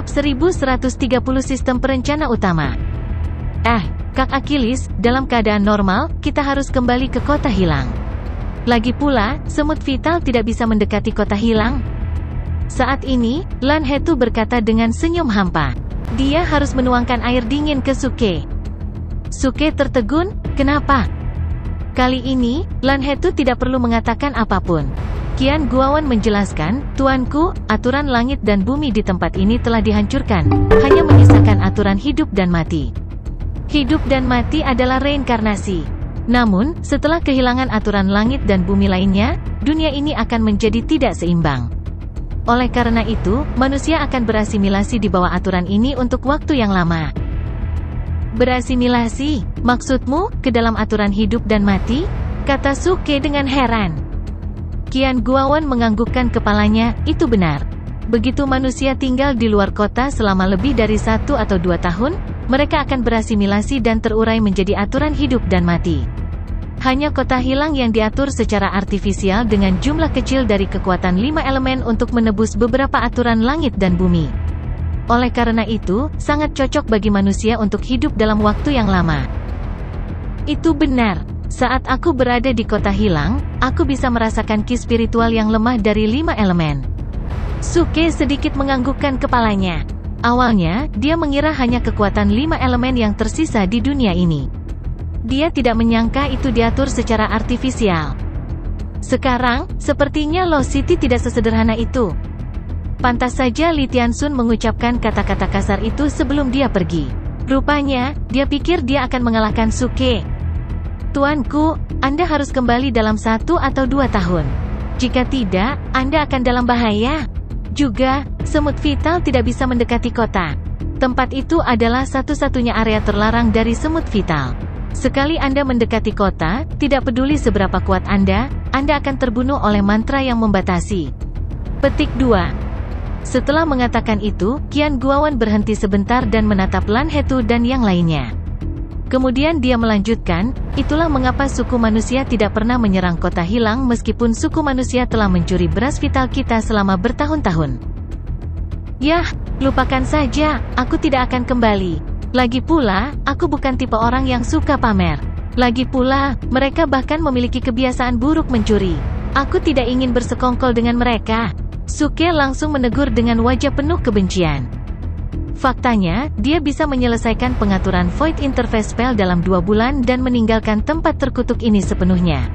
Bab 1130 Sistem Perencana Utama. Kak Achilles, dalam keadaan normal, kita harus kembali ke kota hilang. Lagi pula, semut vital tidak bisa mendekati kota hilang. Saat ini, Lan Hetu berkata dengan senyum hampa. Dia harus menuangkan air dingin ke Suke. Suke tertegun, kenapa? Kali ini, Lan Hetu tidak perlu mengatakan apapun. Qian Guowen menjelaskan, Tuanku, aturan langit dan bumi di tempat ini telah dihancurkan, hanya menyisakan aturan hidup dan mati. Hidup dan mati adalah reinkarnasi. Namun, setelah kehilangan aturan langit dan bumi lainnya, dunia ini akan menjadi tidak seimbang. Oleh karena itu, manusia akan berasimilasi di bawah aturan ini untuk waktu yang lama. Berasimilasi? Maksudmu, ke dalam aturan hidup dan mati? Kata Suke dengan heran. Qian Guowen menganggukkan kepalanya, itu benar. Begitu manusia tinggal di luar kota selama lebih dari 1 atau 2 tahun, mereka akan berasimilasi dan terurai menjadi aturan hidup dan mati. Hanya kota hilang yang diatur secara artifisial dengan jumlah kecil dari kekuatan 5 elemen untuk menebus beberapa aturan langit dan bumi. Oleh karena itu, sangat cocok bagi manusia untuk hidup dalam waktu yang lama. Itu benar. Saat aku berada di kota hilang, aku bisa merasakan ki spiritual yang lemah dari 5 elemen. Suke sedikit menganggukkan kepalanya. Awalnya, dia mengira hanya kekuatan 5 elemen yang tersisa di dunia ini. Dia tidak menyangka itu diatur secara artifisial. Sekarang, sepertinya Lost City tidak sesederhana itu. Pantas saja Li Tianxun mengucapkan kata-kata kasar itu sebelum dia pergi. Rupanya, dia pikir dia akan mengalahkan Suke. Tuanku, Anda harus kembali dalam 1 atau 2 tahun. Jika tidak, Anda akan dalam bahaya. Juga, semut vital tidak bisa mendekati kota. Tempat itu adalah satu-satunya area terlarang dari semut vital. Sekali Anda mendekati kota, tidak peduli seberapa kuat Anda akan terbunuh oleh mantra yang membatasi. Petik 2. Setelah mengatakan itu, Qian Guowen berhenti sebentar dan menatap Lan Hetu dan yang lainnya. Kemudian dia melanjutkan, itulah mengapa suku manusia tidak pernah menyerang kota hilang meskipun suku manusia telah mencuri beras vital kita selama bertahun-tahun. Yah, lupakan saja, aku tidak akan kembali. Lagi pula, aku bukan tipe orang yang suka pamer. Lagi pula, mereka bahkan memiliki kebiasaan buruk mencuri. Aku tidak ingin bersekongkol dengan mereka. Suke langsung menegur dengan wajah penuh kebencian. Faktanya, dia bisa menyelesaikan pengaturan Void Interface Spell dalam 2 bulan dan meninggalkan tempat terkutuk ini sepenuhnya.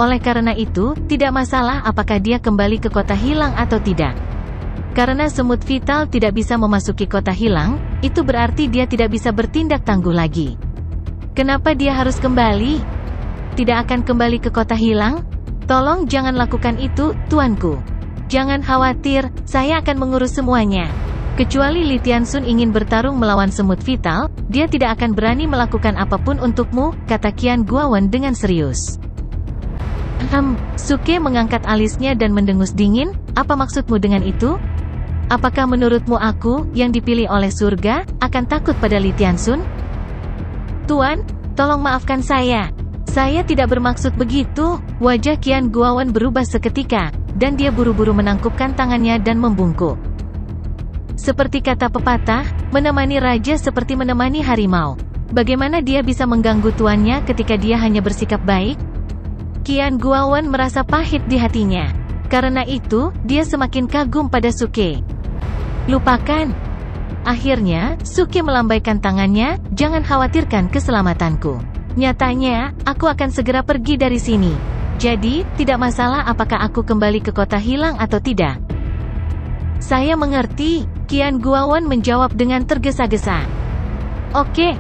Oleh karena itu, tidak masalah apakah dia kembali ke kota hilang atau tidak. Karena semut vital tidak bisa memasuki kota hilang, itu berarti dia tidak bisa bertindak tangguh lagi. Kenapa dia harus kembali? Tidak akan kembali ke kota hilang? Tolong jangan lakukan itu, tuanku. Jangan khawatir, saya akan mengurus semuanya. Kecuali Li Tianxun ingin bertarung melawan semut vital, dia tidak akan berani melakukan apapun untukmu, kata Qian Guowen dengan serius. Suke mengangkat alisnya dan mendengus dingin, apa maksudmu dengan itu? Apakah menurutmu aku, yang dipilih oleh surga, akan takut pada Li Tianxun? Tuan, tolong maafkan saya. Saya tidak bermaksud begitu. Wajah Qian Guowen berubah seketika, dan dia buru-buru menangkupkan tangannya dan membungkuk. Seperti kata pepatah, menemani raja seperti menemani harimau. Bagaimana dia bisa mengganggu tuannya ketika dia hanya bersikap baik? Qian Guowen merasa pahit di hatinya. Karena itu, dia semakin kagum pada Suke. Lupakan. Akhirnya, Suke melambaikan tangannya, jangan khawatirkan keselamatanku. Nyatanya, aku akan segera pergi dari sini. Jadi, tidak masalah apakah aku kembali ke kota hilang atau tidak. Saya mengerti, Qian Guowen menjawab dengan tergesa-gesa. Oke,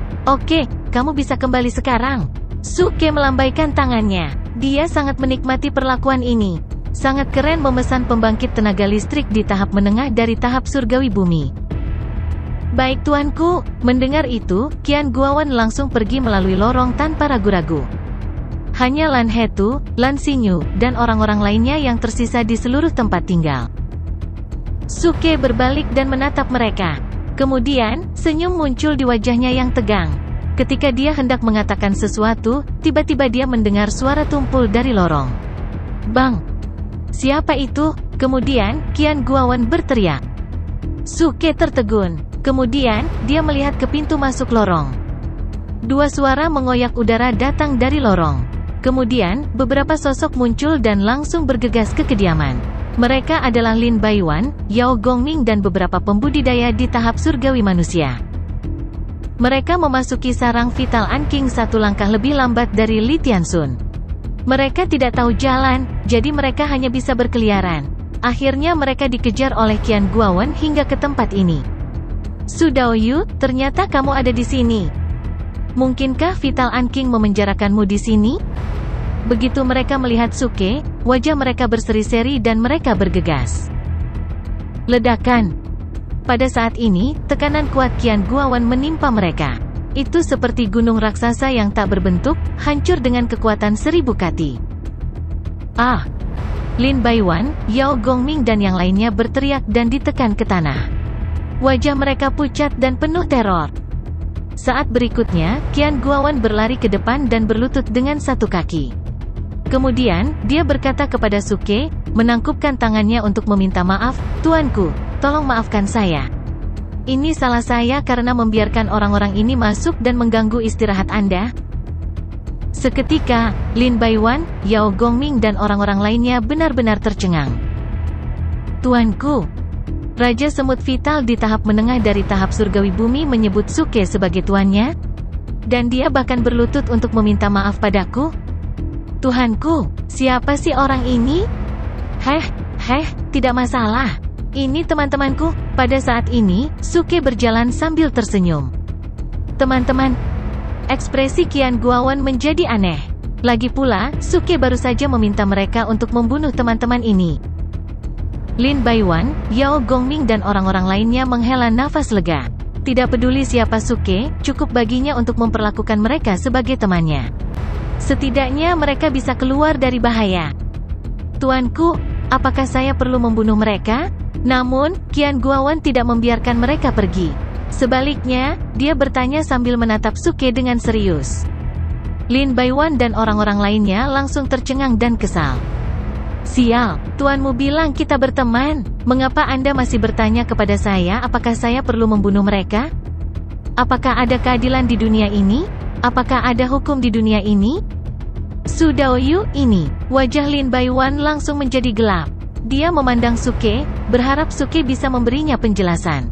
kamu bisa kembali sekarang. Suke melambaikan tangannya. Dia sangat menikmati perlakuan ini. Sangat keren memesan pembangkit tenaga listrik di tahap menengah dari tahap surgawi bumi. Baik tuanku, mendengar itu, Qian Guowen langsung pergi melalui lorong tanpa ragu-ragu. Hanya Lan Hetu, Lan Xingyu, dan orang-orang lainnya yang tersisa di seluruh tempat tinggal. Suke berbalik dan menatap mereka. Kemudian, senyum muncul di wajahnya yang tegang. Ketika dia hendak mengatakan sesuatu, tiba-tiba dia mendengar suara tumpul dari lorong. Bang! Siapa itu? Kemudian, Qian Guowen berteriak. Suke tertegun. Kemudian, dia melihat ke pintu masuk lorong. Dua suara mengoyak udara datang dari lorong. Kemudian, beberapa sosok muncul dan langsung bergegas ke kediaman. Mereka adalah Lin Baiwan, Yao Gongming dan beberapa pembudidaya di tahap surgawi manusia. Mereka memasuki sarang vital Anking satu langkah lebih lambat dari Li Tianxun. Mereka tidak tahu jalan, jadi mereka hanya bisa berkeliaran. Akhirnya mereka dikejar oleh Qian Guowen hingga ke tempat ini. Su Daoyu, ternyata kamu ada di sini. Mungkinkah Vital Anking memenjarakanmu di sini? Begitu mereka melihat Suke, wajah mereka berseri-seri dan mereka bergegas. Ledakan. Pada saat ini, tekanan kuat Qian Guowen menimpa mereka. Itu seperti gunung raksasa yang tak berbentuk, hancur dengan kekuatan 1000 kati. Ah! Lin Baiwan, Yao Gongming dan yang lainnya berteriak dan ditekan ke tanah. Wajah mereka pucat dan penuh teror. Saat berikutnya, Qian Guowen berlari ke depan dan berlutut dengan satu kaki. Kemudian, dia berkata kepada Suke, menangkupkan tangannya untuk meminta maaf, "Tuanku, tolong maafkan saya. Ini salah saya karena membiarkan orang-orang ini masuk dan mengganggu istirahat Anda." Seketika, Lin Baiwan, Yao Gongming dan orang-orang lainnya benar-benar tercengang. "Tuanku." Raja Semut Vital di tahap menengah dari tahap surgawi bumi menyebut Suke sebagai tuannya, dan dia bahkan berlutut untuk meminta maaf padaku. "Tuhanku, siapa sih orang ini?" Tidak masalah. Ini teman-temanku." Pada saat ini, Suke berjalan sambil tersenyum. "Teman-teman." Ekspresi Qian Guowen menjadi aneh. Lagi pula, Suke baru saja meminta mereka untuk membunuh teman-teman ini. Lin Baiwan, Yao Gongming dan orang-orang lainnya menghela nafas lega. Tidak peduli siapa Suke, cukup baginya untuk memperlakukan mereka sebagai temannya. Setidaknya mereka bisa keluar dari bahaya. "Tuanku, apakah saya perlu membunuh mereka?" Namun, Qian Guowen tidak membiarkan mereka pergi. Sebaliknya, dia bertanya sambil menatap Suke dengan serius. Lin Baiwan dan orang-orang lainnya langsung tercengang dan kesal. "Sial, tuanmu bilang kita berteman. Mengapa Anda masih bertanya kepada saya apakah saya perlu membunuh mereka? Apakah ada keadilan di dunia ini? Apakah ada hukum di dunia ini?" Su Daoyu ini, wajah Lin Baiwan langsung menjadi gelap. Dia memandang Suke, berharap Suke bisa memberinya penjelasan.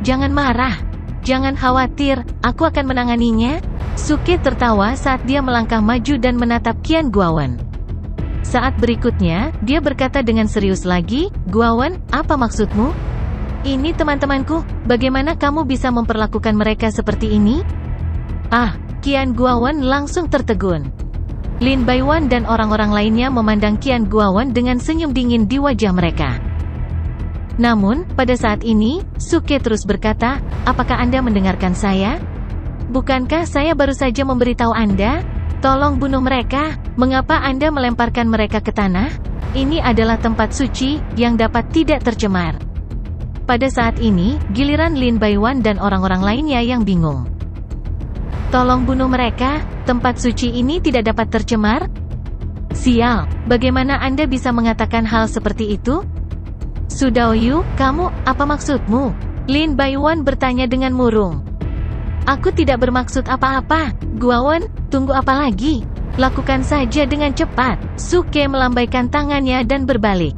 Jangan marah. Jangan khawatir, aku akan menanganinya." Suke tertawa saat dia melangkah maju dan menatap Qian Guowen. Saat berikutnya, dia berkata dengan serius lagi, "Guowen, apa maksudmu? Ini teman-temanku, bagaimana kamu bisa memperlakukan mereka seperti ini?" Qian Guowen langsung tertegun. Lin Baiwan dan orang-orang lainnya memandang Qian Guowen dengan senyum dingin di wajah mereka. Namun, pada saat ini, Suke terus berkata, "Apakah Anda mendengarkan saya? Bukankah saya baru saja memberitahu Anda? Tolong bunuh mereka. Mengapa Anda melemparkan mereka ke tanah? Ini adalah tempat suci, yang dapat tidak tercemar." Pada saat ini, giliran Lin Baiwan dan orang-orang lainnya yang bingung. "Tolong bunuh mereka, tempat suci ini tidak dapat tercemar?" Sial, bagaimana Anda bisa mengatakan hal seperti itu? Su Daoyu, kamu, apa maksudmu? Lin Baiwan bertanya dengan murung. "Aku tidak bermaksud apa-apa, Guowen, tunggu apa lagi? Lakukan saja dengan cepat." Suke melambaikan tangannya dan berbalik.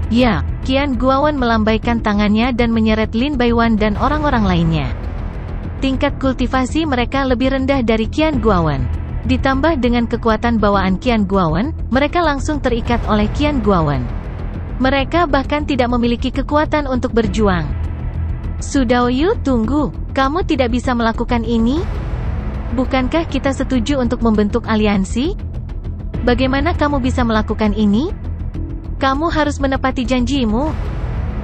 "Ya." Qian Guowen melambaikan tangannya dan menyeret Lin Baiwan dan orang-orang lainnya. Tingkat kultivasi mereka lebih rendah dari Qian Guowen. Ditambah dengan kekuatan bawaan Qian Guowen, mereka langsung terikat oleh Qian Guowen. Mereka bahkan tidak memiliki kekuatan untuk berjuang. "Su Daoyu, tunggu. Kamu tidak bisa melakukan ini? Bukankah kita setuju untuk membentuk aliansi? Bagaimana kamu bisa melakukan ini? Kamu harus menepati janjimu."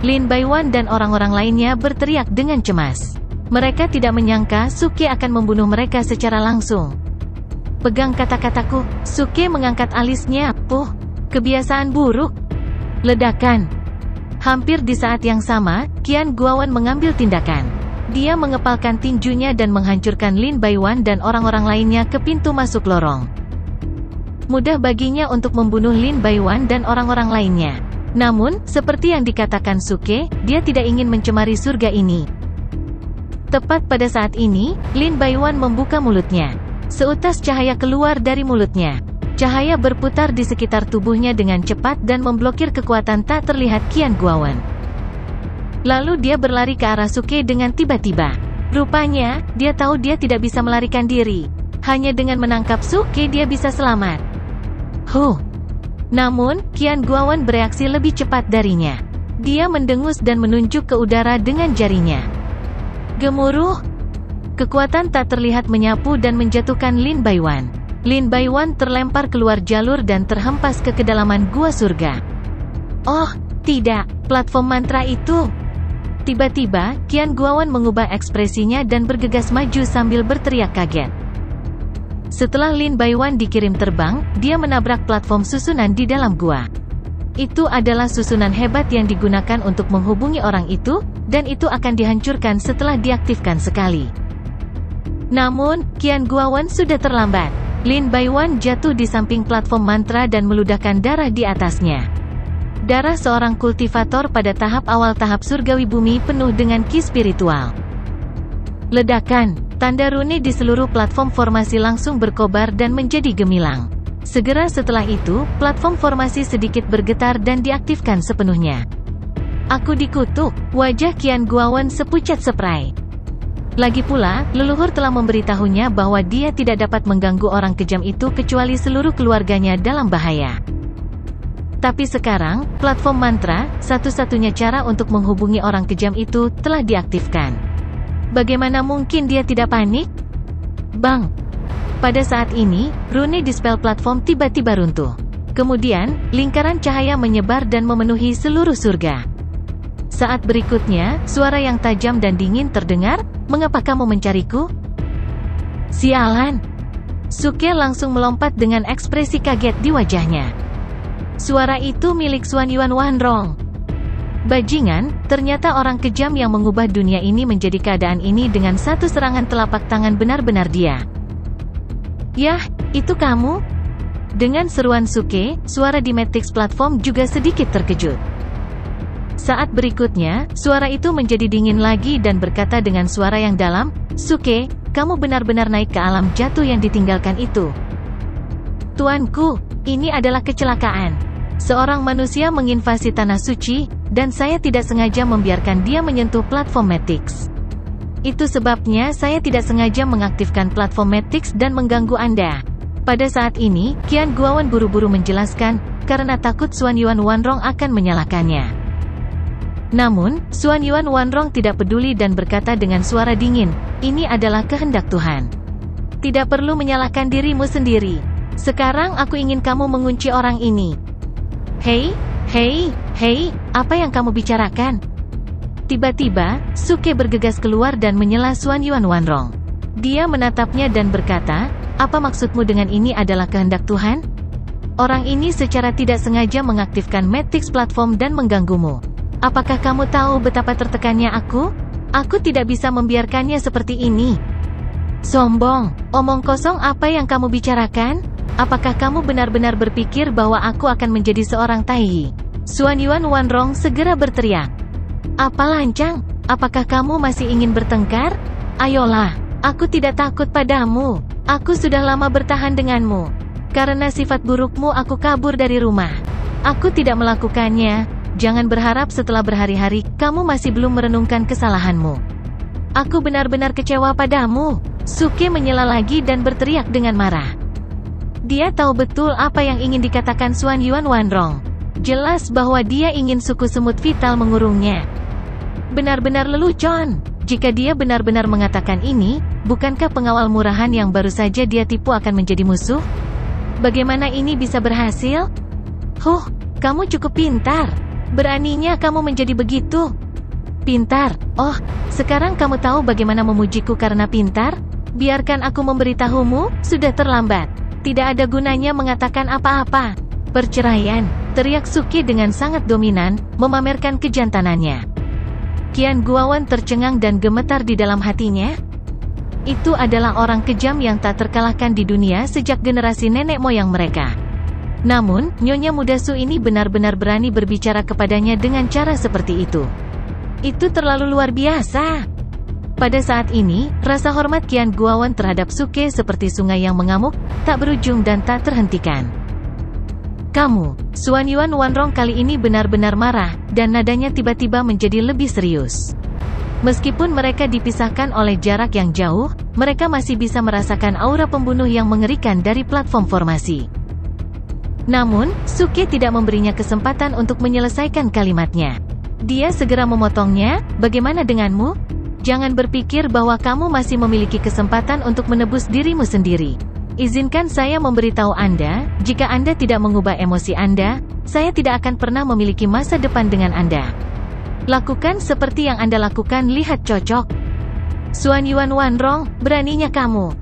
Lin Baiwan dan orang-orang lainnya berteriak dengan cemas. Mereka tidak menyangka Suke akan membunuh mereka secara langsung. "Pegang kata-kataku." Suke mengangkat alisnya. Kebiasaan buruk." Ledakan. Hampir di saat yang sama, Qian Guowen mengambil tindakan. Dia mengepalkan tinjunya dan menghancurkan Lin Baiwan dan orang-orang lainnya ke pintu masuk lorong. Mudah baginya untuk membunuh Lin Baiwan dan orang-orang lainnya. Namun, seperti yang dikatakan Suke, dia tidak ingin mencemari surga ini. Tepat pada saat ini, Lin Baiwan membuka mulutnya. Seutas cahaya keluar dari mulutnya. Cahaya berputar di sekitar tubuhnya dengan cepat dan memblokir kekuatan tak terlihat Qian Guowen. Lalu dia berlari ke arah Suke dengan tiba-tiba. Rupanya, dia tahu dia tidak bisa melarikan diri. Hanya dengan menangkap Suke dia bisa selamat. Namun, Qian Guowen bereaksi lebih cepat darinya. Dia mendengus dan menunjuk ke udara dengan jarinya. Gemuruh. Kekuatan tak terlihat menyapu dan menjatuhkan Lin Baiwan. Lin Baiwan terlempar keluar jalur dan terhempas ke kedalaman gua surga. Oh, tidak, platform mantra itu. Tiba-tiba, Qian Guowen mengubah ekspresinya dan bergegas maju sambil berteriak kaget. Setelah Lin Baiwan dikirim terbang, dia menabrak platform susunan di dalam gua. Itu adalah susunan hebat yang digunakan untuk menghubungi orang itu, dan itu akan dihancurkan setelah diaktifkan sekali. Namun, Qian Guowen sudah terlambat. Lin Baiwan jatuh di samping platform mantra dan meludahkan darah di atasnya. Darah seorang kultivator pada tahap awal tahap surgawi bumi penuh dengan ki spiritual. Ledakan, tanda rune di seluruh platform formasi langsung berkobar dan menjadi gemilang. Segera setelah itu, platform formasi sedikit bergetar dan diaktifkan sepenuhnya. Aku dikutuk, wajah Qian Guowen sepucat spray. Lagi pula, leluhur telah memberitahunya bahwa dia tidak dapat mengganggu orang kejam itu kecuali seluruh keluarganya dalam bahaya. Tapi sekarang, platform mantra, satu-satunya cara untuk menghubungi orang kejam itu, telah diaktifkan. Bagaimana mungkin dia tidak panik? Bang! Pada saat ini, rune dispel platform tiba-tiba runtuh. Kemudian, lingkaran cahaya menyebar dan memenuhi seluruh surga. Saat berikutnya, suara yang tajam dan dingin terdengar, "Mengapa kamu mencariku?" Sialan! Suke langsung melompat dengan ekspresi kaget di wajahnya. Suara itu milik Xuan Yuan Wanrong. Bajingan, ternyata orang kejam yang mengubah dunia ini menjadi keadaan ini dengan satu serangan telapak tangan benar-benar dia. Yah, itu kamu? Dengan seruan Suke, suara di Matrix platform juga sedikit terkejut. Saat berikutnya, suara itu menjadi dingin lagi dan berkata dengan suara yang dalam, "Suke, kamu benar-benar naik ke alam jatuh yang ditinggalkan itu." Tuanku, ini adalah kecelakaan. Seorang manusia menginvasi tanah suci, dan saya tidak sengaja membiarkan dia menyentuh platform Matrix. Itu sebabnya saya tidak sengaja mengaktifkan platform Matrix dan mengganggu Anda. Pada saat ini, Qian Guowen buru-buru menjelaskan, karena takut Xuan Yuan Wanrong akan menyalahkannya. Namun, Xuan Yuan Wanrong tidak peduli dan berkata dengan suara dingin, "Ini adalah kehendak Tuhan. Tidak perlu menyalahkan dirimu sendiri. Sekarang aku ingin kamu mengunci orang ini." Hei, apa yang kamu bicarakan? Tiba-tiba, Suke bergegas keluar dan menyela Xuan Yuan Wanrong. Dia menatapnya dan berkata, "Apa maksudmu dengan ini adalah kehendak Tuhan? Orang ini secara tidak sengaja mengaktifkan Matrix platform dan mengganggumu. Apakah kamu tahu betapa tertekannya aku? Aku tidak bisa membiarkannya seperti ini." Sombong, omong kosong apa yang kamu bicarakan? Apakah kamu benar-benar berpikir bahwa aku akan menjadi seorang Taiyi? Xuan Yuan Wanrong segera berteriak. Apa lancang? Apakah kamu masih ingin bertengkar? Ayolah, aku tidak takut padamu. Aku sudah lama bertahan denganmu. Karena sifat burukmu aku kabur dari rumah. Aku tidak melakukannya. Jangan berharap setelah berhari-hari, kamu masih belum merenungkan kesalahanmu. Aku benar-benar kecewa padamu. Suke menyela lagi dan berteriak dengan marah. Dia tahu betul apa yang ingin dikatakan Xuan Yuan Wanrong. Jelas bahwa dia ingin suku semut vital mengurungnya. Benar-benar lelucon. Jika dia benar-benar mengatakan ini, bukankah pengawal murahan yang baru saja dia tipu akan menjadi musuh? Bagaimana ini bisa berhasil? Kamu cukup pintar. Beraninya kamu menjadi begitu. Pintar? Oh, sekarang kamu tahu bagaimana memujiku karena pintar? Biarkan aku memberitahumu, sudah terlambat. Tidak ada gunanya mengatakan apa-apa. Perceraian, teriak Suke dengan sangat dominan, memamerkan kejantanannya. Qian Guowen tercengang dan gemetar di dalam hatinya. Itu adalah orang kejam yang tak terkalahkan di dunia sejak generasi nenek moyang mereka. Namun, Nyonya muda Su ini benar-benar berani berbicara kepadanya dengan cara seperti itu. Itu terlalu luar biasa. Pada saat ini, rasa hormat Qian Guowen terhadap Suke seperti sungai yang mengamuk, tak berujung dan tak terhentikan. Kamu, Xuan Yuan Wanrong kali ini benar-benar marah, dan nadanya tiba-tiba menjadi lebih serius. Meskipun mereka dipisahkan oleh jarak yang jauh, mereka masih bisa merasakan aura pembunuh yang mengerikan dari platform formasi. Namun, Suke tidak memberinya kesempatan untuk menyelesaikan kalimatnya. Dia segera memotongnya, bagaimana denganmu? Jangan berpikir bahwa kamu masih memiliki kesempatan untuk menebus dirimu sendiri. Izinkan saya memberitahu Anda, jika Anda tidak mengubah emosi Anda, saya tidak akan pernah memiliki masa depan dengan Anda. Lakukan seperti yang Anda lakukan, lihat cocok. Xuan Yuan Wanrong, beraninya kamu.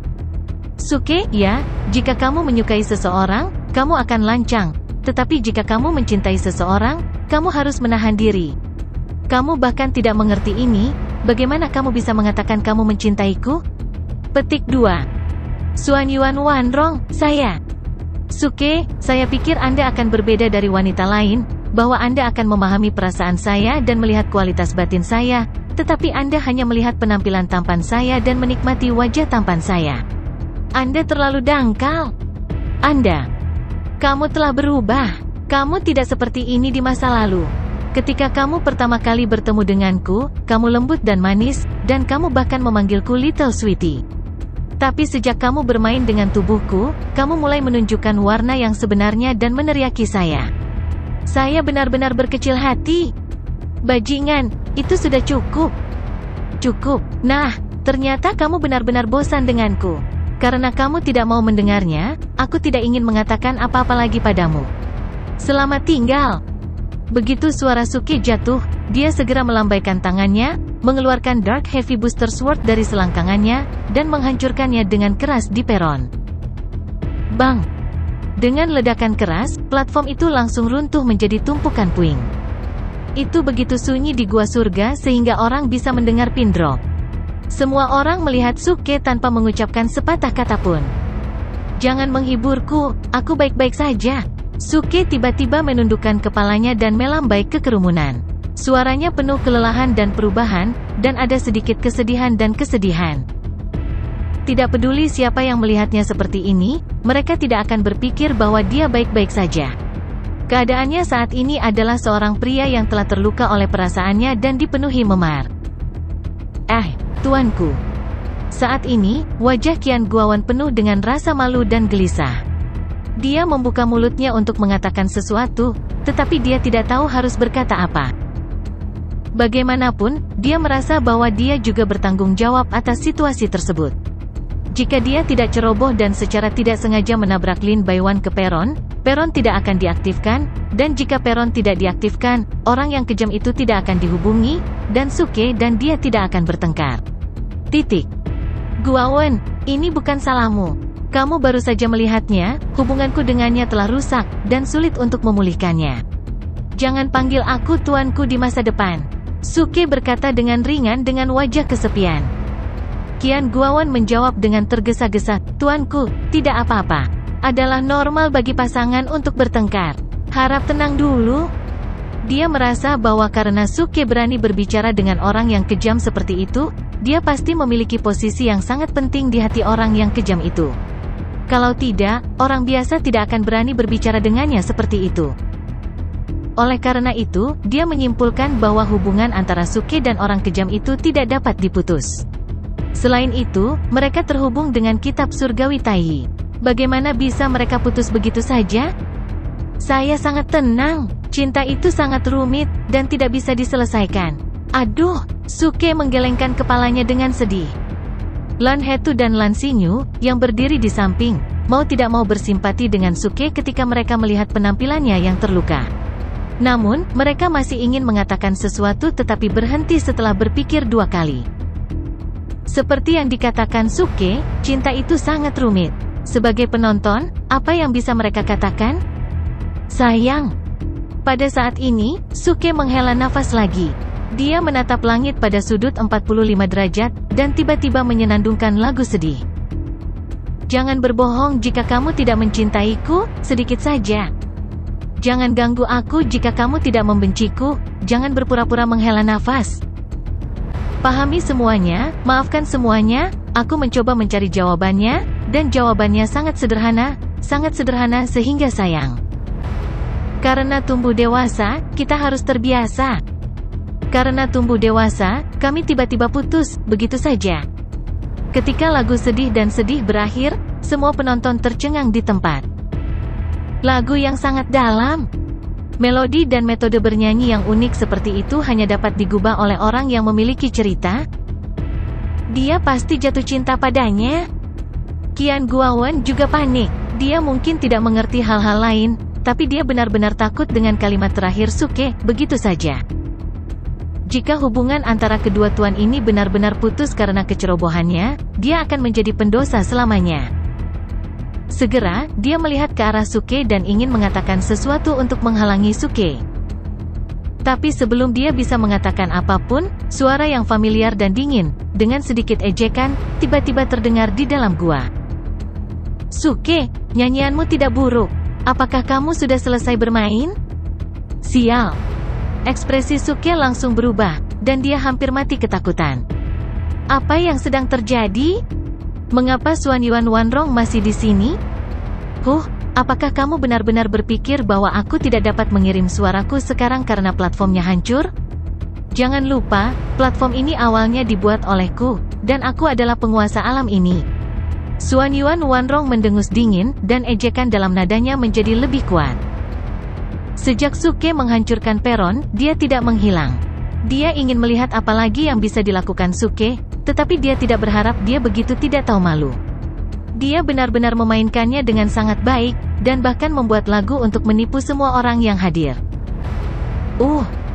Suke, ya, jika kamu menyukai seseorang, kamu akan lancang. Tetapi jika kamu mencintai seseorang, kamu harus menahan diri. Kamu bahkan tidak mengerti ini, bagaimana kamu bisa mengatakan kamu mencintaiku? Petik 2. Xuan Yuan Wanrong, saya. Suke, saya pikir Anda akan berbeda dari wanita lain, bahwa Anda akan memahami perasaan saya dan melihat kualitas batin saya, tetapi Anda hanya melihat penampilan tampan saya dan menikmati wajah tampan saya. Anda terlalu dangkal. Kamu telah berubah. Kamu tidak seperti ini di masa lalu. Ketika kamu pertama kali bertemu denganku, kamu lembut dan manis, dan kamu bahkan memanggilku Little Sweetie. Tapi sejak kamu bermain dengan tubuhku, kamu mulai menunjukkan warna yang sebenarnya dan meneriaki saya. Saya benar-benar berkecil hati. Bajingan, itu sudah cukup. Cukup. Nah, ternyata kamu benar-benar bosan denganku. Karena kamu tidak mau mendengarnya, aku tidak ingin mengatakan apa-apa lagi padamu. Selamat tinggal. Begitu suara Suke jatuh, dia segera melambaikan tangannya, mengeluarkan Dark Heavy Booster Sword dari selangkangannya, dan menghancurkannya dengan keras di peron. Bang! Dengan ledakan keras, platform itu langsung runtuh menjadi tumpukan puing. Itu begitu sunyi di gua surga sehingga orang bisa mendengar pin drop. Semua orang melihat Suke tanpa mengucapkan sepatah kata pun. Jangan menghiburku, aku baik-baik saja. Suke tiba-tiba menundukkan kepalanya dan melambai ke kerumunan. Suaranya penuh kelelahan dan perubahan, dan ada sedikit kesedihan dan kesedihan. Tidak peduli siapa yang melihatnya seperti ini, mereka tidak akan berpikir bahwa dia baik-baik saja. Keadaannya saat ini adalah seorang pria yang telah terluka oleh perasaannya dan dipenuhi memar. Tuanku. Saat ini, wajah Qian Guowen penuh dengan rasa malu dan gelisah. Dia membuka mulutnya untuk mengatakan sesuatu, tetapi dia tidak tahu harus berkata apa. Bagaimanapun, dia merasa bahwa dia juga bertanggung jawab atas situasi tersebut. Jika dia tidak ceroboh dan secara tidak sengaja menabrak Lin Baiwan ke peron tidak akan diaktifkan, dan jika peron tidak diaktifkan, orang yang kejam itu tidak akan dihubungi, dan Suke dan dia tidak akan bertengkar. Guowen, ini bukan salahmu. Kamu baru saja melihatnya, hubunganku dengannya telah rusak, dan sulit untuk memulihkannya. Jangan panggil aku tuanku di masa depan. Suke berkata dengan ringan dengan wajah kesepian. Qian Guowen menjawab dengan tergesa-gesa, tuanku, tidak apa-apa. Adalah normal bagi pasangan untuk bertengkar. Harap tenang dulu. Dia merasa bahwa karena Suke berani berbicara dengan orang yang kejam seperti itu, dia pasti memiliki posisi yang sangat penting di hati orang yang kejam itu. Kalau tidak, orang biasa tidak akan berani berbicara dengannya seperti itu. Oleh karena itu, dia menyimpulkan bahwa hubungan antara Suke dan orang kejam itu tidak dapat diputus. Selain itu, mereka terhubung dengan kitab surgawi Taiyi. Bagaimana bisa mereka putus begitu saja? Saya sangat tenang. Cinta itu sangat rumit, dan tidak bisa diselesaikan. Aduh, Suke menggelengkan kepalanya dengan sedih. Lan Hetu dan Lan Xinyu, yang berdiri di samping, mau tidak mau bersimpati dengan Suke ketika mereka melihat penampilannya yang terluka. Namun, mereka masih ingin mengatakan sesuatu tetapi berhenti setelah berpikir dua kali. Seperti yang dikatakan Suke, cinta itu sangat rumit. Sebagai penonton, apa yang bisa mereka katakan? Sayang. Pada saat ini, Suke menghela nafas lagi. Dia menatap langit pada sudut 45 derajat, dan tiba-tiba menyenandungkan lagu sedih. Jangan berbohong jika kamu tidak mencintaiku, sedikit saja. Jangan ganggu aku jika kamu tidak membenciku, jangan berpura-pura menghela nafas. Pahami semuanya, maafkan semuanya, aku mencoba mencari jawabannya, dan jawabannya sangat sederhana sehingga sayang. Karena tumbuh dewasa, kita harus terbiasa. Karena tumbuh dewasa, kami tiba-tiba putus, begitu saja. Ketika lagu sedih dan sedih berakhir, semua penonton tercengang di tempat. Lagu yang sangat dalam. Melodi dan metode bernyanyi yang unik seperti itu hanya dapat digubah oleh orang yang memiliki cerita. Dia pasti jatuh cinta padanya. Qian Guowon juga panik. Dia mungkin tidak mengerti hal-hal lain, tapi dia benar-benar takut dengan kalimat terakhir Suke, begitu saja. Jika hubungan antara kedua tuan ini benar-benar putus karena kecerobohannya, dia akan menjadi pendosa selamanya. Segera, dia melihat ke arah Suke dan ingin mengatakan sesuatu untuk menghalangi Suke. Tapi sebelum dia bisa mengatakan apapun, suara yang familiar dan dingin, dengan sedikit ejekan, tiba-tiba terdengar di dalam gua. Suke, nyanyianmu tidak buruk. Apakah kamu sudah selesai bermain? Sial. Ekspresi Suke langsung berubah, dan dia hampir mati ketakutan. Apa yang sedang terjadi? Mengapa Xuan Yuan Wanrong masih di sini? Apakah kamu benar-benar berpikir bahwa aku tidak dapat mengirim suaraku sekarang karena platformnya hancur? Jangan lupa, platform ini awalnya dibuat olehku, dan aku adalah penguasa alam ini. Xuan Yuan Wanrong mendengus dingin, dan ejekan dalam nadanya menjadi lebih kuat. Sejak Suke menghancurkan peron, dia tidak menghilang. Dia ingin melihat apa lagi yang bisa dilakukan Suke, tetapi dia tidak berharap dia begitu tidak tahu malu. Dia benar-benar memainkannya dengan sangat baik, dan bahkan membuat lagu untuk menipu semua orang yang hadir.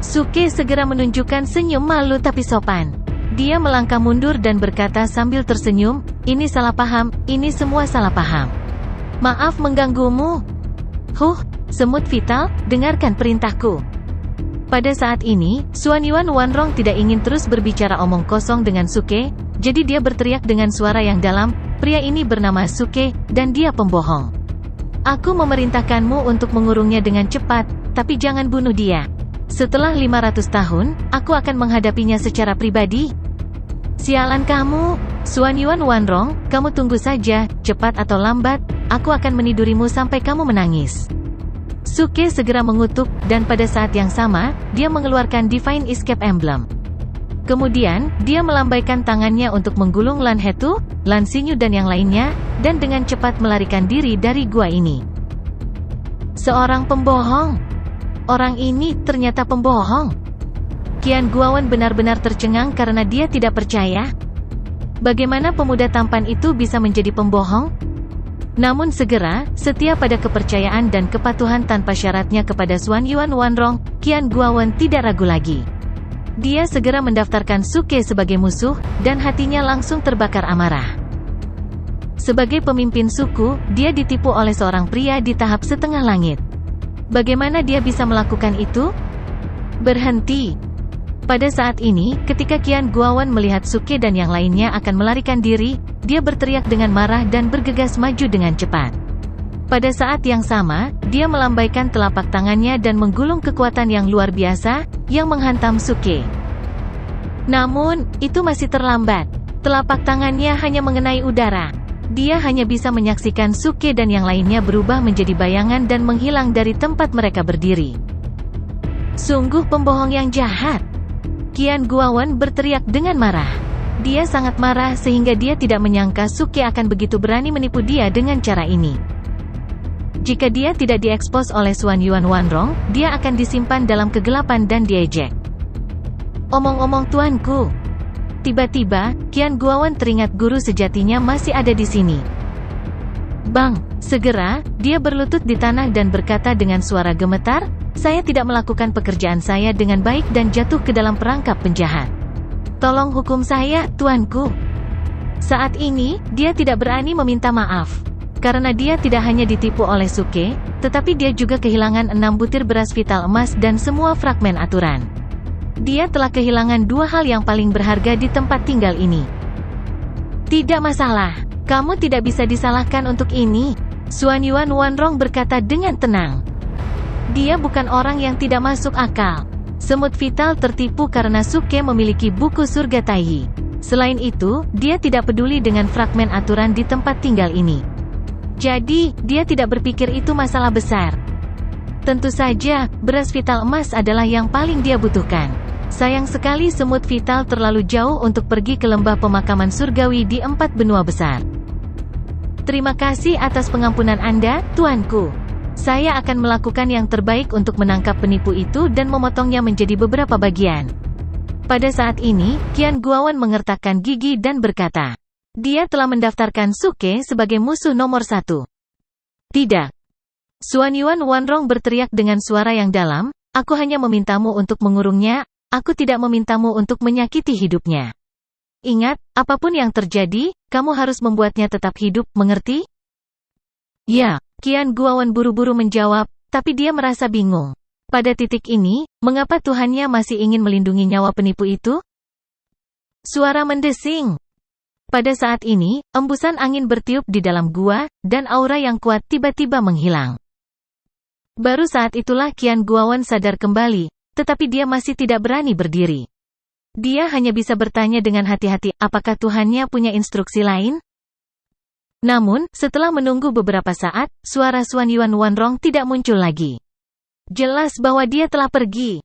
Suke segera menunjukkan senyum malu tapi sopan. Dia melangkah mundur dan berkata sambil tersenyum, ini salah paham, ini semua salah paham. Maaf mengganggumu. Semut vital, dengarkan perintahku. Pada saat ini, Xuan Yuan Wanrong tidak ingin terus berbicara omong kosong dengan Suke, jadi dia berteriak dengan suara yang dalam, pria ini bernama Suke, dan dia pembohong. Aku memerintahkanmu untuk mengurungnya dengan cepat, tapi jangan bunuh dia. Setelah 500 tahun, aku akan menghadapinya secara pribadi. Sialan kamu, Xuan Yuan Wanrong, kamu tunggu saja, cepat atau lambat, aku akan menidurimu sampai kamu menangis. Suke segera mengutuk, dan pada saat yang sama, dia mengeluarkan Divine Escape Emblem. Kemudian, dia melambaikan tangannya untuk menggulung Lan Hetu, Lan Xinyu dan yang lainnya, dan dengan cepat melarikan diri dari gua ini. Seorang pembohong. Orang ini ternyata pembohong. Qian Guowon benar-benar tercengang karena dia tidak percaya. Bagaimana pemuda tampan itu bisa menjadi pembohong? Namun segera, setia pada kepercayaan dan kepatuhan tanpa syaratnya kepada Xuan Yuan Wanrong, Qian Guowon tidak ragu lagi. Dia segera mendaftarkan Suke sebagai musuh, dan hatinya langsung terbakar amarah. Sebagai pemimpin suku, dia ditipu oleh seorang pria di tahap setengah langit. Bagaimana dia bisa melakukan itu? Berhenti. Pada saat ini, ketika Qian Guowon melihat Suke dan yang lainnya akan melarikan diri, dia berteriak dengan marah dan bergegas maju dengan cepat. Pada saat yang sama, dia melambaikan telapak tangannya dan menggulung kekuatan yang luar biasa, yang menghantam Suke. Namun, itu masih terlambat. Telapak tangannya hanya mengenai udara. Dia hanya bisa menyaksikan Suke dan yang lainnya berubah menjadi bayangan dan menghilang dari tempat mereka berdiri. Sungguh pembohong yang jahat. Qian Guowon berteriak dengan marah. Dia sangat marah sehingga dia tidak menyangka Suke akan begitu berani menipu dia dengan cara ini. Jika dia tidak diekspos oleh Xuan Yuan Wanrong, dia akan disimpan dalam kegelapan dan diejek. Omong-omong tuanku. Tiba-tiba, Qian Guowon teringat guru sejatinya masih ada di sini. Bang, segera, dia berlutut di tanah dan berkata dengan suara gemetar, saya tidak melakukan pekerjaan saya dengan baik dan jatuh ke dalam perangkap penjahat. Tolong hukum saya, tuanku. Saat ini, dia tidak berani meminta maaf. Karena dia tidak hanya ditipu oleh Suke, tetapi dia juga kehilangan 6 butir beras vital emas dan semua fragmen aturan. Dia telah kehilangan 2 hal yang paling berharga di tempat tinggal ini. Tidak masalah. Kamu tidak bisa disalahkan untuk ini. Xuanyuan Wanrong berkata dengan tenang. Dia bukan orang yang tidak masuk akal. Semut vital tertipu karena Suke memiliki buku surga Taiyi. Selain itu, dia tidak peduli dengan fragmen aturan di tempat tinggal ini. Jadi, dia tidak berpikir itu masalah besar. Tentu saja, beras vital emas adalah yang paling dia butuhkan. Sayang sekali semut vital terlalu jauh untuk pergi ke lembah pemakaman surgawi di 4 benua besar. Terima kasih atas pengampunan Anda, tuanku. Saya akan melakukan yang terbaik untuk menangkap penipu itu dan memotongnya menjadi beberapa bagian. Pada saat ini, Qian Guowen mengertakkan gigi dan berkata, dia telah mendaftarkan Suke sebagai musuh nomor 1. Tidak. Xuanyuan Wanrong berteriak dengan suara yang dalam, aku hanya memintamu untuk mengurungnya, aku tidak memintamu untuk menyakiti hidupnya. Ingat, apapun yang terjadi, kamu harus membuatnya tetap hidup, mengerti? Ya, Qian Guowen buru-buru menjawab, tapi dia merasa bingung. Pada titik ini, mengapa Tuhannya masih ingin melindungi nyawa penipu itu? Suara mendesing. Pada saat ini, embusan angin bertiup di dalam gua, dan aura yang kuat tiba-tiba menghilang. Baru saat itulah Qian Guowen sadar kembali, tetapi dia masih tidak berani berdiri. Dia hanya bisa bertanya dengan hati-hati, apakah Tuhannya punya instruksi lain? Namun, setelah menunggu beberapa saat, suara Xuanyuan Wanrong tidak muncul lagi. Jelas bahwa dia telah pergi.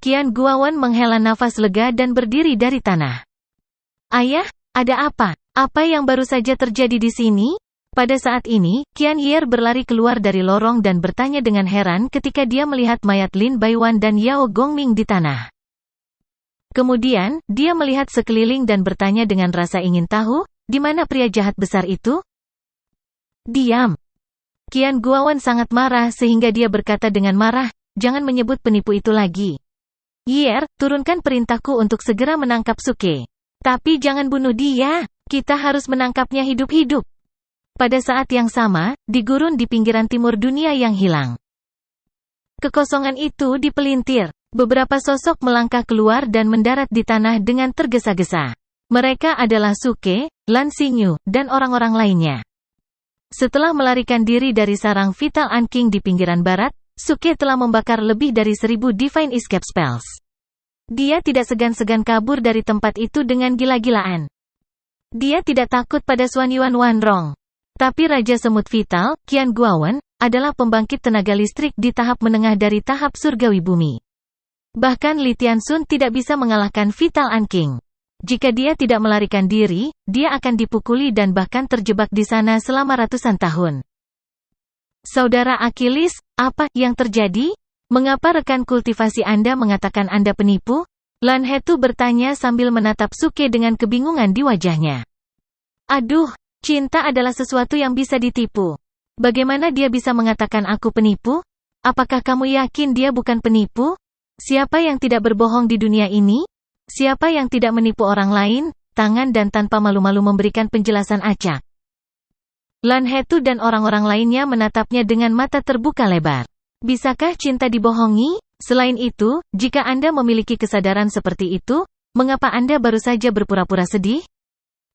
Qian Guowen menghela nafas lega dan berdiri dari tanah. Ayah, ada apa? Apa yang baru saja terjadi di sini? Pada saat ini, Qian Yer berlari keluar dari lorong dan bertanya dengan heran ketika dia melihat mayat Lin Baiwan dan Yao Gongming di tanah. Kemudian, dia melihat sekeliling dan bertanya dengan rasa ingin tahu, di mana pria jahat besar itu? Diam. Qian Guowen sangat marah sehingga dia berkata dengan marah, jangan menyebut penipu itu lagi. Yer, turunkan perintahku untuk segera menangkap Suke. Tapi jangan bunuh dia, kita harus menangkapnya hidup-hidup. Pada saat yang sama, di gurun di pinggiran timur dunia yang hilang. Kekosongan itu dipelintir. Beberapa sosok melangkah keluar dan mendarat di tanah dengan tergesa-gesa. Mereka adalah Suke, Lan Xingyu, dan orang-orang lainnya. Setelah melarikan diri dari sarang Vital Anking di pinggiran barat, Suke telah membakar lebih dari 1000 Divine Escape Spells. Dia tidak segan-segan kabur dari tempat itu dengan gila-gilaan. Dia tidak takut pada Xuanyuan Wanrong. Tapi Raja Semut Vital, Qian Guowen, adalah pembangkit tenaga listrik di tahap menengah dari tahap surgawi bumi. Bahkan Li Tianxun tidak bisa mengalahkan Vital Anking. Jika dia tidak melarikan diri, dia akan dipukuli dan bahkan terjebak di sana selama ratusan tahun. Saudara Achilles, apa yang terjadi? Mengapa rekan kultivasi Anda mengatakan Anda penipu? Lan Hetu bertanya sambil menatap Suke dengan kebingungan di wajahnya. Aduh, cinta adalah sesuatu yang bisa ditipu. Bagaimana dia bisa mengatakan aku penipu? Apakah kamu yakin dia bukan penipu? Siapa yang tidak berbohong di dunia ini? Siapa yang tidak menipu orang lain, tangan dan tanpa malu-malu memberikan penjelasan acak? Lan Hetu dan orang-orang lainnya menatapnya dengan mata terbuka lebar. Bisakah cinta dibohongi? Selain itu, jika Anda memiliki kesadaran seperti itu, mengapa Anda baru saja berpura-pura sedih?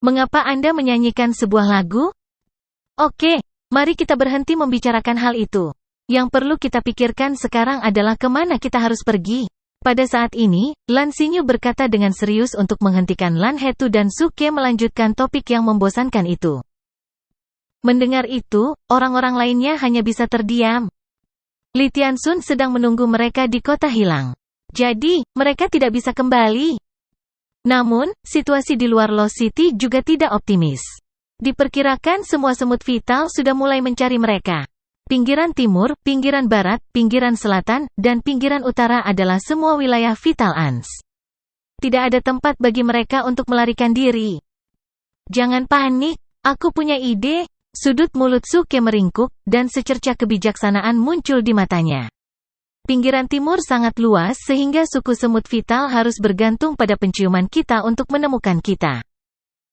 Mengapa Anda menyanyikan sebuah lagu? Oke, mari kita berhenti membicarakan hal itu. Yang perlu kita pikirkan sekarang adalah kemana kita harus pergi. Pada saat ini, Lan Xingyu berkata dengan serius untuk menghentikan Lan Hetu dan Suke melanjutkan topik yang membosankan itu. Mendengar itu, orang-orang lainnya hanya bisa terdiam. Li Tianxun sedang menunggu mereka di kota hilang. Jadi, mereka tidak bisa kembali. Namun, situasi di luar Lost City juga tidak optimis. Diperkirakan semua semut vital sudah mulai mencari mereka. Pinggiran timur, pinggiran barat, pinggiran selatan, dan pinggiran utara adalah semua wilayah Vital Ants. Tidak ada tempat bagi mereka untuk melarikan diri. Jangan panik, aku punya ide. Sudut mulut Suke meringkuk, dan secercah kebijaksanaan muncul di matanya. Pinggiran timur sangat luas sehingga suku semut vital harus bergantung pada penciuman kita untuk menemukan kita.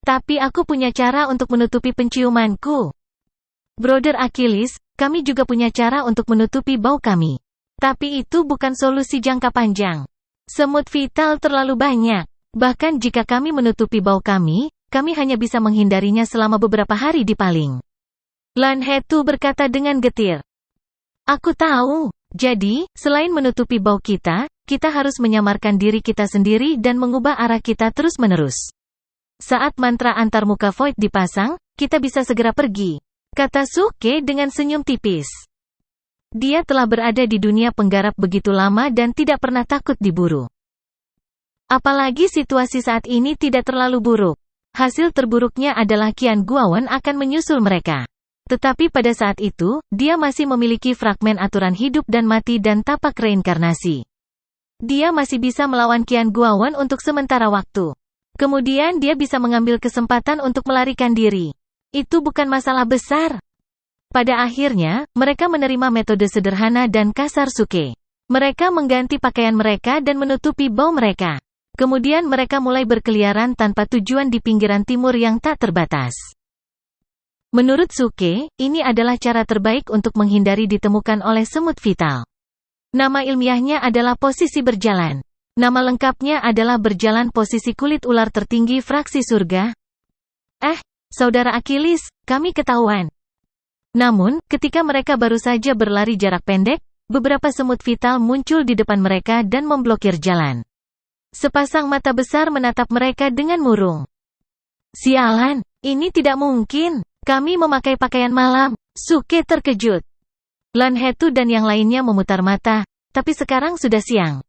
Tapi aku punya cara untuk menutupi penciumanku. Brother Achilles, kami juga punya cara untuk menutupi bau kami. Tapi itu bukan solusi jangka panjang. Semut vital terlalu banyak. Bahkan jika kami menutupi bau kami, kami hanya bisa menghindarinya selama beberapa hari di paling. Lan Hetu berkata dengan getir. Aku tahu. Jadi, selain menutupi bau kita harus menyamarkan diri kita sendiri dan mengubah arah kita terus-menerus. Saat mantra antarmuka Void dipasang, kita bisa segera pergi, kata Suke dengan senyum tipis. Dia telah berada di dunia penggarap begitu lama dan tidak pernah takut diburu. Apalagi situasi saat ini tidak terlalu buruk. Hasil terburuknya adalah Qian Guowen akan menyusul mereka. Tetapi pada saat itu, dia masih memiliki fragmen aturan hidup dan mati dan tapak reinkarnasi. Dia masih bisa melawan Qian Guowen untuk sementara waktu. Kemudian dia bisa mengambil kesempatan untuk melarikan diri. Itu bukan masalah besar. Pada akhirnya, mereka menerima metode sederhana dan kasar Suke. Mereka mengganti pakaian mereka dan menutupi bau mereka. Kemudian mereka mulai berkeliaran tanpa tujuan di pinggiran timur yang tak terbatas. Menurut Suke, ini adalah cara terbaik untuk menghindari ditemukan oleh semut vital. Nama ilmiahnya adalah posisi berjalan. Nama lengkapnya adalah berjalan posisi kulit ular tertinggi fraksi surga. Saudara Achilles, kami ketahuan. Namun, ketika mereka baru saja berlari jarak pendek, beberapa semut vital muncul di depan mereka dan memblokir jalan. Sepasang mata besar menatap mereka dengan murung. Sialan, ini tidak mungkin. Kami memakai pakaian malam. Suke terkejut. Lan Hetu dan yang lainnya memutar mata, tapi sekarang sudah siang.